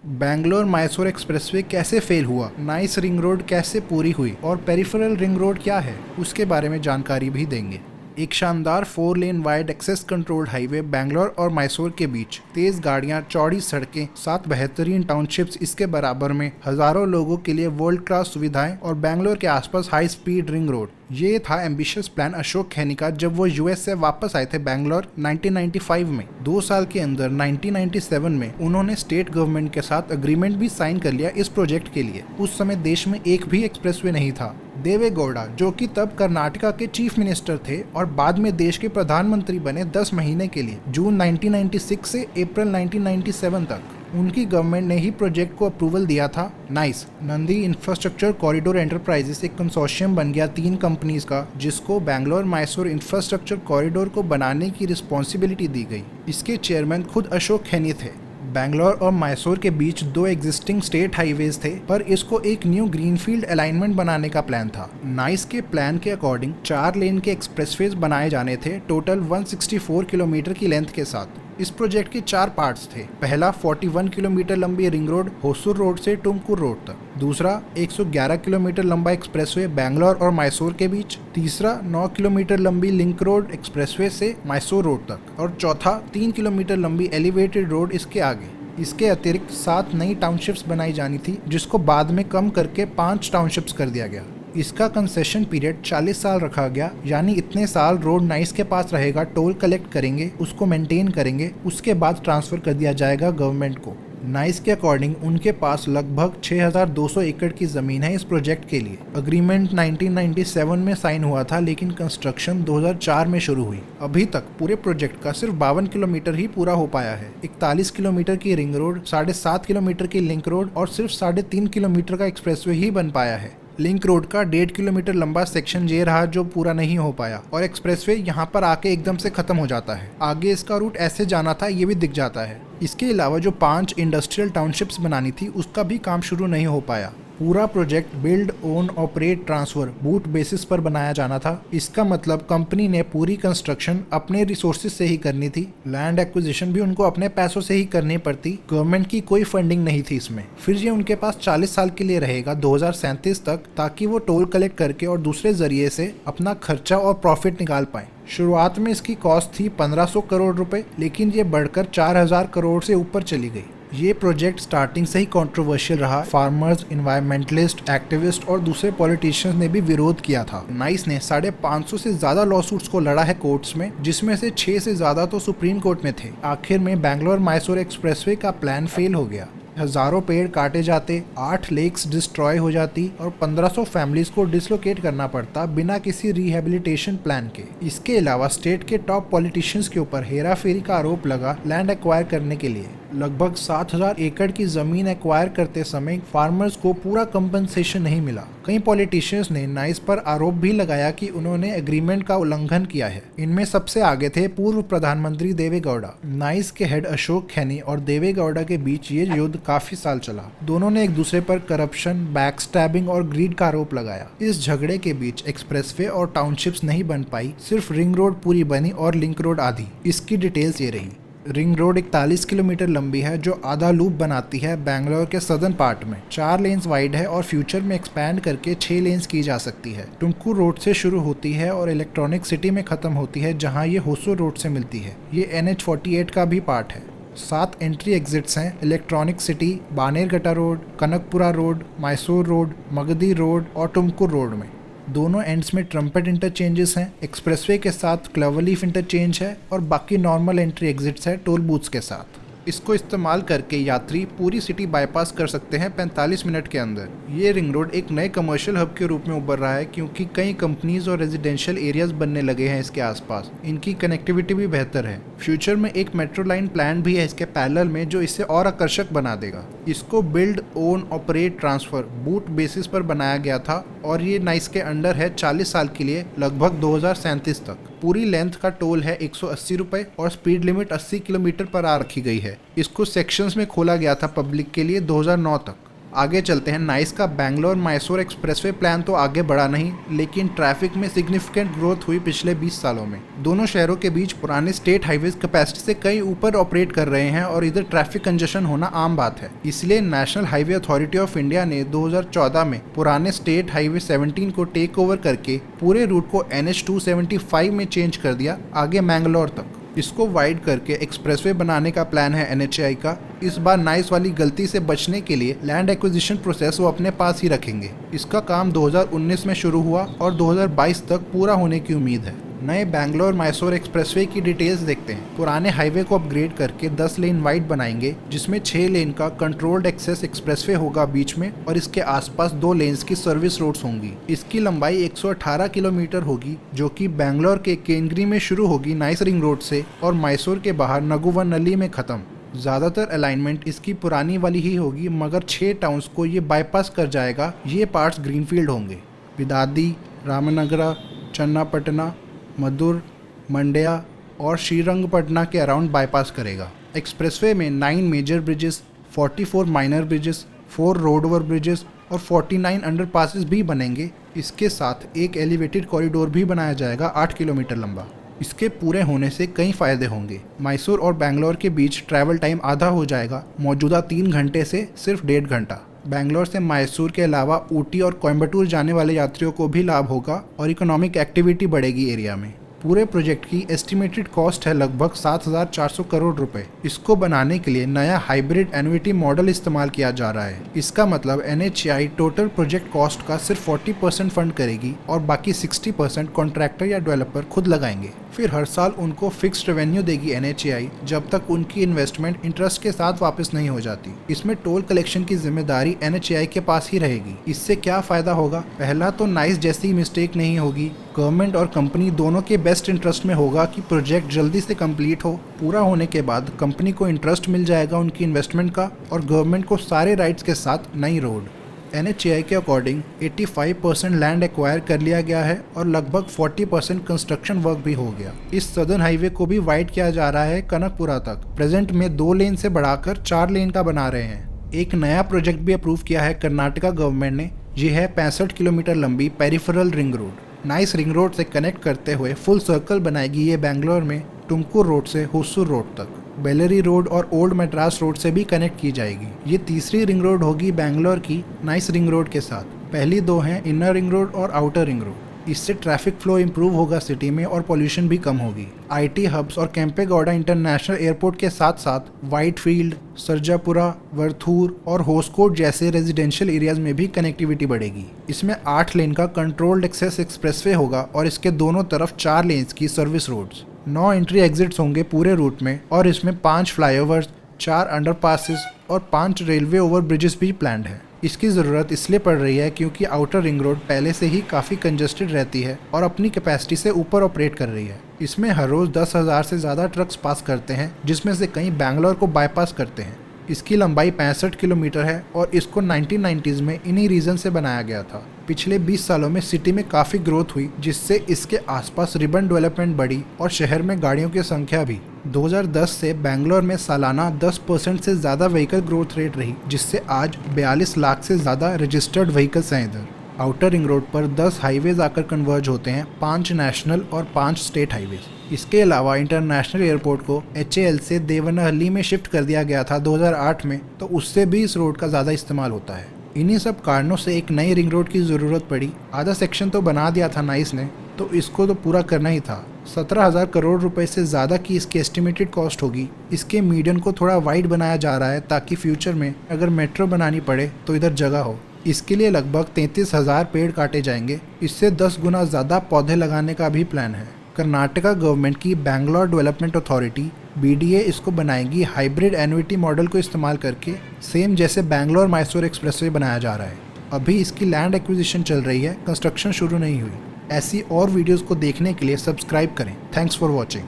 Bangalore Mysore expressway कैसे fail हुआ, nice ring road कैसे पूरी हुई और पेरिफेरल रिंग रोड क्या है, उसके बारे में जानकारी भी देंगे। एक शानदार 4 lane wide access controlled highway Bangalore और मैसूर के बीच, तेज गाड़ियां, चौड़ी सड़कें, 7 बेहतरीन टाउनशिप्स, इसके बराबर में हजारों लोगों के लिए वर्ल्ड क्लास सुविधाएं और बैंगलोर के आसपास हाई स्पीड रिंग रोड। ये था एम्बिशियस प्लान अशोक खैनी का जब वो यूएस से वापस आए थे बैंगलोर 1995 में। 2 साल के अंदर 1997 में उन्होंने स्टेट गवर्नमेंट के साथ अग्रीमेंट भी साइन कर लिया इस प्रोजेक्ट के लिए। उस समय देश में एक भी एक्सप्रेसवे नहीं था। देवे गौड़ा, जो कि तब कर्नाटका के चीफ मिनिस्टर थे और बाद में देश के प्रधानमंत्री बने 10 महीने के लिए, जून 1996 से अप्रैल 1997 तक, उनकी गवर्नमेंट ने ही प्रोजेक्ट को अप्रूवल दिया था। Nice Nandi infrastructure corridor enterprises एक कंसोर्शियम बन गया 3 कंपनीज का, जिसको बैंगलोर मैसूर इंफ्रास्ट्रक्चर कॉरिडोर को बनाने की रिस्पॉन्सिबिलिटी दी गई। इसके चेयरमैन खुद अशोक खैनी थे। बैंगलोर और मैसूर के बीच 2 एग्जिस्टिंग स्टेट हाईवेज थे, पर इसको एक न्यू ग्रीनफील्ड अलाइनमेंट बनाने का प्लान था। नाइस के प्लान के अकॉर्डिंग 4 लेन के एक्सप्रेसवेज बनाए जाने थे, टोटल 164 किलोमीटर की लेंथ के साथ। इस प्रोजेक्ट के 4 पार्ट्स थे। पहला 41 किलोमीटर लंबी रिंग रोड होसूर रोड से टुमकुर रोड तक। दूसरा 111 किलोमीटर लंबा एक्सप्रेसवे बैंगलोर और मैसूर के बीच। तीसरा 9 किलोमीटर लंबी लिंक रोड एक्सप्रेसवे से मैसूर रोड तक। और चौथा 3 किलोमीटर लंबी एलिवेटेड रोड इसके आगे। इसके अतिरिक्त 7 नई टाउनशिप्स बनाई जानी थी, जिसको बाद में कम करके 5 टाउनशिप्स कर दिया गया। इसका कंसेशन पीरियड 40 साल रखा गया, यानी इतने साल रोड नाइस के पास रहेगा, टोल कलेक्ट करेंगे, उसको मेंटेन करेंगे, उसके बाद ट्रांसफ़र कर दिया जाएगा गवर्नमेंट को। नाइस के अकॉर्डिंग उनके पास लगभग 6200 एकड़ की ज़मीन है इस प्रोजेक्ट के लिए। अग्रीमेंट 1997 में साइन हुआ था, लेकिन कंस्ट्रक्शन 2004 में शुरू हुई। अभी तक पूरे प्रोजेक्ट का सिर्फ 52 किलोमीटर ही पूरा हो पाया है। 41 किलोमीटर की रिंग रोड, 7.5 किलोमीटर की लिंक रोड और सिर्फ 3.5 किलोमीटर का एक्सप्रेसवे ही बन पाया है। लिंक रोड का 1.5 किलोमीटर लंबा सेक्शन ये रहा जो पूरा नहीं हो पाया, और एक्सप्रेसवे यहाँ पर आके एकदम से खत्म हो जाता है। आगे इसका रूट ऐसे जाना था, ये भी दिख जाता है। इसके अलावा जो 5 इंडस्ट्रियल टाउनशिप्स बनानी थी, उसका भी काम शुरू नहीं हो पाया। पूरा project build own operate transfer boot basis पर बनाया जाना था। इसका मतलब कंपनी ने पूरी कंस्ट्रक्शन अपने रिसोर्सेज से ही करनी थी। लैंड एक्विजिशन भी उनको अपने पैसों से ही करनी पड़ती, गवर्नमेंट की कोई फंडिंग नहीं थी इसमें। फिर ये उनके पास 40 साल के लिए रहेगा, 2037 तक, ताकि वो टोल कलेक्ट करके और दूसरे जरिए से अपना खर्चा और प्रॉफिट निकाल पाए। शुरुआत में इसकी कॉस्ट थी 1500 करोड़ रुपए, लेकिन ये बढ़कर 4000 करोड़ से ऊपर चली गई। ये प्रोजेक्ट स्टार्टिंग से ही कंट्रोवर्शियल रहा। फार्मर्स, इन्वायरमेंटलिस्ट, एक्टिविस्ट और दूसरे पॉलिटिशियंस ने भी विरोध किया था। नाइस ने 550 से ज्यादा लॉसूट्स को लड़ा है कोर्ट्स में, जिसमें से 6 से ज्यादा तो सुप्रीम कोर्ट में थे। आखिर में बैंगलोर मैसूर एक्सप्रेसवे का प्लान फेल हो गया। हजारों पेड़ काटे जाते, 8 लेक्स डिस्ट्रॉय हो जाती और 1500 फैमिलीज को डिसलोकेट करना पड़ता बिना किसी रिहेबिलिटेशन प्लान के। इसके अलावा स्टेट के टॉप पॉलिटिशियंस के ऊपर हेरा फेरी का आरोप लगा लैंड एक्वायर करने के लिए। लगभग 7000 एकड़ की जमीन एक्वायर करते समय फार्मर्स को पूरा कंपनसेशन नहीं मिला। कई पॉलिटिशियंस ने नाइस पर आरोप भी लगाया कि उन्होंने एग्रीमेंट का उल्लंघन किया है। इनमें सबसे आगे थे पूर्व प्रधानमंत्री देवे गौड़ा। नाइस के हेड अशोक खैनी और देवे गौड़ा के बीच ये युद्ध काफी साल चला। दोनों ने एक दूसरे पर करप्शन, बैकस्टैबिंग और ग्रीड का आरोप लगाया। इस झगड़े के बीच एक्सप्रेसवे और टाउनशिप्स नहीं बन पाई, सिर्फ रिंग रोड पूरी बनी और लिंक रोड आधी। इसकी डिटेल्स ये रही। रिंग रोड 41 किलोमीटर लंबी है, जो आधा लूप बनाती है बैंगलोर के सदर्न पार्ट में। 4 लेन्स वाइड है और फ्यूचर में एक्सपैंड करके 6 लेन्स की जा सकती है। टुमकुर रोड से शुरू होती है और इलेक्ट्रॉनिक सिटी में खत्म होती है, जहां ये होसूर रोड से मिलती है। ये NH48 का भी पार्ट है। 7 एंट्री एग्जिट्स हैं: electronic city, Bannerghatta road, Kanakapura road, Mysore road, Magadi road और टुमकुर रोड में। दोनों एंड्स में ट्रम्पेट इंटरचेंजेस हैं। एक्सप्रेसवे के साथ क्लवरलीफ इंटरचेंज है और बाकी नॉर्मल एंट्री एग्जिट्स है टोल बूथ्स के साथ। इसको इस्तेमाल करके यात्री पूरी सिटी बाईपास कर सकते हैं 45 मिनट के अंदर। ये रिंग रोड एक नए कमर्शियल हब के रूप में उभर रहा है, क्योंकि कई कंपनीज और रेजिडेंशियल एरियाज बनने लगे हैं इसके आसपास। इनकी कनेक्टिविटी भी बेहतर है। फ्यूचर में एक मेट्रो लाइन प्लान भी है इसके पैरेलल में, जो इसे और आकर्षक बना देगा। इसको build own operate transfer boot basis पर बनाया गया था और ये नाइस के अंडर है 40 साल के लिए, लगभग 2037 तक। पूरी लेंथ का टोल है 180 रुपए और स्पीड लिमिट 80 किलोमीटर पर आ रखी गई है। इसको सेक्शंस में खोला गया था पब्लिक के लिए 2009 तक। आगे चलते हैं। नाइस का बैंगलोर मैसूर एक्सप्रेसवे प्लान तो आगे बढ़ा नहीं, लेकिन ट्रैफिक में सिग्निफिकेंट ग्रोथ हुई पिछले 20 सालों में। दोनों शहरों के बीच पुराने स्टेट हाईवेज कैपेसिटी से कई ऊपर ऑपरेट कर रहे हैं और इधर ट्रैफिक कंजेशन होना आम बात है। इसलिए national highway authority of India ने 2014 में पुराने स्टेट हाईवे 17 को टेक ओवर करके पूरे रूट को NH 275 में चेंज कर दिया, आगे मैंगलोर तक। इसको वाइड करके एक्सप्रेसवे बनाने का प्लान है NHAI का। इस बार नाइस वाली गलती से बचने के लिए लैंड एक्विजिशन प्रोसेस वो अपने पास ही रखेंगे। इसका काम 2019 में शुरू हुआ और 2022 तक पूरा होने की उम्मीद है। नए बैंगलोर मैसूर एक्सप्रेसवे की डिटेल्स देखते हैं। पुराने हाईवे को अपग्रेड करके 10 लेन वाइड बनाएंगे, जिसमें 6 लेन का कंट्रोल्ड एक्सेस एक्सप्रेसवे होगा बीच में और इसके आसपास 2 लेन्स की सर्विस रोड्स होंगी। इसकी लंबाई 118 किलोमीटर होगी, जो कि बैंगलोर के केंगरी में शुरू होगी नाइस रिंग रोड से और मैसूर के बाहर नगुवनल्ली में खत्म। ज़्यादातर अलाइनमेंट इसकी पुरानी वाली ही होगी, मगर 6 टाउन्स को ये बाईपास कर जाएगा। ये पार्ट्स ग्रीनफील्ड होंगे। बिदादी, रामनगरा, चन्नापटना, मधुर, मंड्या और श्रीरंगपटना के अराउंड बाईपास करेगा। एक्सप्रेसवे में 9 major bridges, 44 minor bridges, 4 road over bridges और 49 अंडरपासेस भी बनेंगे। इसके साथ एक एलिवेटेड कॉरिडोर भी बनाया जाएगा 8 किलोमीटर लंबा। इसके पूरे होने से कई फायदे होंगे। मैसूर और बैंगलोर के बीच ट्रैवल टाइम आधा हो जाएगा, मौजूदा 3 घंटे से सिर्फ 1.5 घंटा। बैंगलोर से मैसूर के अलावा ऊटी और कोयम्बटूर जाने वाले यात्रियों को भी लाभ होगा और इकोनॉमिक एक्टिविटी बढ़ेगी एरिया में। पूरे प्रोजेक्ट की एस्टिमेटेड कॉस्ट है लगभग 7,400 करोड़ रुपए। इसको बनाने के लिए नया हाइब्रिड एन्युटी मॉडल इस्तेमाल किया जा रहा है। इसका मतलब NHAI टोटल प्रोजेक्ट कॉस्ट का सिर्फ 40% फंड करेगी और बाकी 60% कॉन्ट्रैक्टर या डेवलपर खुद लगाएंगे। फिर हर साल उनको फिक्स्ड रेवेन्यू देगी NHAI जब तक उनकी इन्वेस्टमेंट इंटरेस्ट के साथ वापस नहीं हो जाती। इसमें टोल कलेक्शन की जिम्मेदारी NHAI के पास ही रहेगी। इससे क्या फायदा होगा? पहला तो नाइस जैसी मिस्टेक नहीं होगी। गवर्नमेंट और कंपनी दोनों के बेस्ट इंटरेस्ट में होगा कि प्रोजेक्ट जल्दी से कंप्लीट हो। पूरा होने के बाद कंपनी को इंटरेस्ट मिल जाएगा उनकी इन्वेस्टमेंट का और गवर्नमेंट को सारे राइट्स के साथ नई रोड। NHAI के अकॉर्डिंग 85% लैंड एक्वायर कर लिया गया है और लगभग 40% कंस्ट्रक्शन वर्क भी हो गया। इस सदर्न हाईवे को भी वाइड किया जा रहा है कनकपुरा तक। प्रेजेंट में 2 लेन से बढ़ाकर 4 लेन का बना रहे हैं। एक नया प्रोजेक्ट भी अप्रूव किया है कर्नाटका गवर्नमेंट ने। ये है 65 किलोमीटर लंबी peripheral ring road. Nice ring road से कनेक्ट करते हुए फुल सर्कल बनाएगी ये बैंगलोर में टुमकुर रोड से होसूर रोड तक। बेलरी रोड और ओल्ड मद्रास रोड से भी कनेक्ट की जाएगी। ये तीसरी रिंग रोड होगी बैंगलोर की नाइस रिंग रोड के साथ। पहली 2 हैं इनर रिंग रोड और आउटर रिंग रोड। इससे ट्रैफिक फ्लो इंप्रूव होगा सिटी में और पोल्यूशन भी कम होगी। IT हब्स और केम्पेगौड़ा इंटरनेशनल एयरपोर्ट के साथ साथ व्हाइटफील्ड, सरजापुरा, वर्थूर और होस्कोट जैसे रेजिडेंशियल एरियाज में भी कनेक्टिविटी बढ़ेगी। इसमें 8 लेन का कंट्रोल्ड एक्सेस एक्सप्रेसवे होगा और इसके दोनों तरफ 4 लेन्स की सर्विस रोड्स। 9 एंट्री एग्जिट्स होंगे पूरे रूट में और इसमें 5 फ्लाईओवर्स, 4 अंडरपासेस और 5 रेलवे ओवर ब्रिजेस भी प्लान्ड है। इसकी ज़रूरत इसलिए पड़ रही है क्योंकि आउटर रिंग रोड पहले से ही काफ़ी कंजस्टेड रहती है और अपनी कैपेसिटी से ऊपर ऑपरेट कर रही है। इसमें हर रोज़ 10,000 से ज़्यादा ट्रक्स पास करते हैं, जिसमें से कई बैंगलोर को बाईपास करते हैं। इसकी लंबाई 65 किलोमीटर है और इसको 1990s में इन्हीं रीजन से बनाया गया था। पिछले 20 सालों में सिटी में काफ़ी ग्रोथ हुई, जिससे इसके आसपास रिबन डेवलपमेंट बढ़ी और शहर में गाड़ियों की संख्या भी। 2010 से बैंगलोर में सालाना 10% से ज़्यादा व्हीकल ग्रोथ रेट रही, जिससे आज 42 लाख से ज़्यादा रजिस्टर्ड व्हीकल्स हैं इधर। आउटर रिंग रोड पर 10 हाईवेज आकर कन्वर्ज होते हैं, 5 नेशनल और 5 स्टेट हाईवेज। इसके अलावा इंटरनेशनल एयरपोर्ट को HAL से देवनाहल्ली में शिफ्ट कर दिया गया था 2008 में, तो उससे भी इस रोड का ज़्यादा इस्तेमाल होता है। इन्हीं सब कारणों से एक नई रिंग रोड की ज़रूरत पड़ी। आधा सेक्शन तो बना दिया था नाइस ने, तो इसको तो पूरा करना ही था। 17,000 करोड़ रुपए से ज़्यादा की इसकी एस्टिमेटेड कॉस्ट होगी। इसके मीडियन को थोड़ा वाइड बनाया जा रहा है ताकि फ्यूचर में अगर मेट्रो बनानी पड़े तो इधर जगह हो। इसके लिए लगभग 33,000 पेड़ काटे जाएंगे। इससे 10 गुना ज़्यादा पौधे लगाने का भी प्लान है। कर्नाटका गवर्नमेंट की बैंगलोर डेवलपमेंट अथॉरिटी BDA इसको बनाएगी हाइब्रिड एन्युटी मॉडल को इस्तेमाल करके, सेम जैसे बैंगलोर मैसूर एक्सप्रेसवे बनाया जा रहा है। अभी इसकी लैंड एक्विजिशन चल रही है, कंस्ट्रक्शन शुरू नहीं हुई। ऐसी और वीडियोस को देखने के लिए सब्सक्राइब करें। Thanks for watching.